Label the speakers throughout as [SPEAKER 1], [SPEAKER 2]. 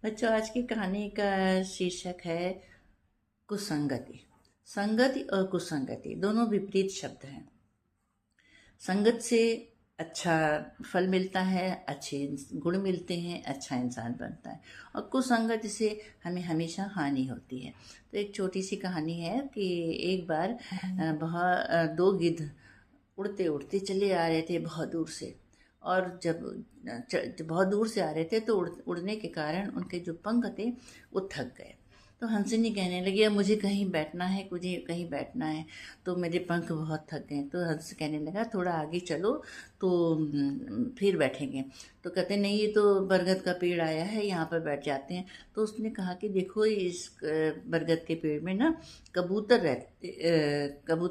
[SPEAKER 1] बच्चों, आज की कहानी का शीर्षक है कुसंगति। संगति और कुसंगति दोनों विपरीत शब्द हैं। संगत से अच्छा फल मिलता है, अच्छे गुण मिलते हैं, अच्छा इंसान बनता है। और कुसंगति से हमें हमेशा हानि होती है। तो एक छोटी सी कहानी है कि एक बार दो गिद्ध उड़ते उड़ते चले आ रहे थे बहुत दूर से। और जब बहुत दूर से आ रहे थे तो उड़ने के कारण उनके जो पंख थे वो थक गए। तो हंसिनी कहने लगी, अब मुझे कहीं बैठना है, मुझे कहीं बैठना है, तो मेरे पंख बहुत थक गए। तो हंस कहने लगा, थोड़ा आगे चलो तो फिर बैठेंगे। तो कहते नहीं, ये तो बरगद का पेड़ आया है, यहाँ पर बैठ जाते हैं। तो उसने कहा कि देखो, इस बरगद के पेड़ में ना कबूतर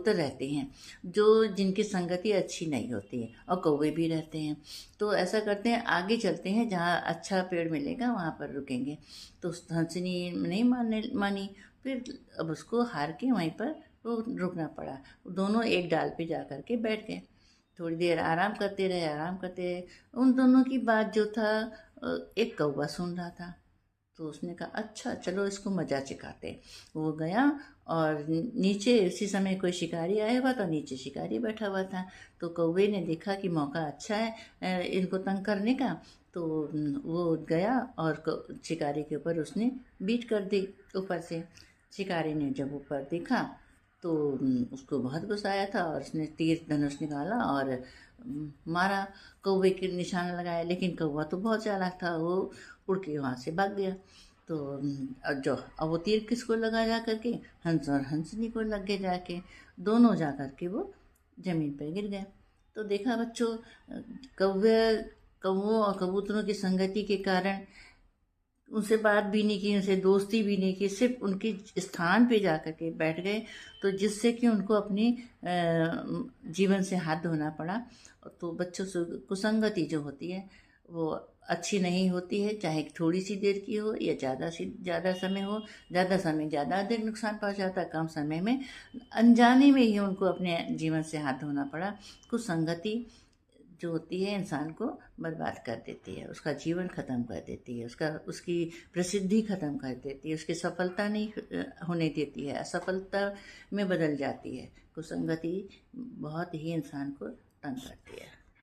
[SPEAKER 1] रहते हैं जो जिनकी संगति अच्छी नहीं होती है, और कौवे भी रहते हैं। तो ऐसा करते हैं, आगे चलते हैं, जहाँ अच्छा पेड़ मिलेगा वहाँ पर रुकेंगे। तो हंसनी नहीं मानी। फिर अब उसको हार के वहीं पर वो रुकना पड़ा। दोनों एक डाल पे जा कर के बैठ गए। थोड़ी देर आराम करते रहे। उन दोनों की बात जो था, एक कौवा सुन रहा था। तो उसने कहा, अच्छा चलो इसको मजा सिखाते। वो गया और नीचे उसी समय कोई शिकारी आया हुआ था, नीचे शिकारी बैठा हुआ था। तो कौवे ने देखा कि मौका अच्छा है इनको तंग करने का। तो वो गया और शिकारी के ऊपर उसने बीट कर दी ऊपर से। शिकारी ने जब ऊपर देखा तो उसको बहुत गुस्सा आया था, और उसने तीर धनुष निकाला और मारा, कौवे के निशाना लगाया। लेकिन कौवा तो बहुत चालाक था, वो उड़ के वहाँ से भाग गया। तो अब वो तीर किसको लगा जा करके, हंस और हंसनी को लग गए जाके। दोनों जा करके वो जमीन पर गिर गए। तो देखा बच्चों, कौवे कौवों और कबूतरों की संगति के कारण उनसे बात भी नहीं की, उनसे दोस्ती भी नहीं की, सिर्फ उनके स्थान पे जा कर के बैठ गए। तो जिससे कि उनको अपनी जीवन से हाथ धोना पड़ा। तो बच्चों से कुसंगति जो होती है वो अच्छी नहीं होती है, चाहे थोड़ी सी देर की हो या ज़्यादा समय हो। ज़्यादा समय ज़्यादा अधिक नुकसान पहुंचाता है, कम समय में अनजाने में ही उनको अपने जीवन से हाथ धोना पड़ा। कुसंगति जो होती है इंसान को बर्बाद कर देती है, उसका जीवन ख़त्म कर देती है, उसकी प्रसिद्धि ख़त्म कर देती है, उसकी सफलता नहीं होने देती है, असफलता में बदल जाती है। कुसंगति बहुत ही इंसान को तंग करती है।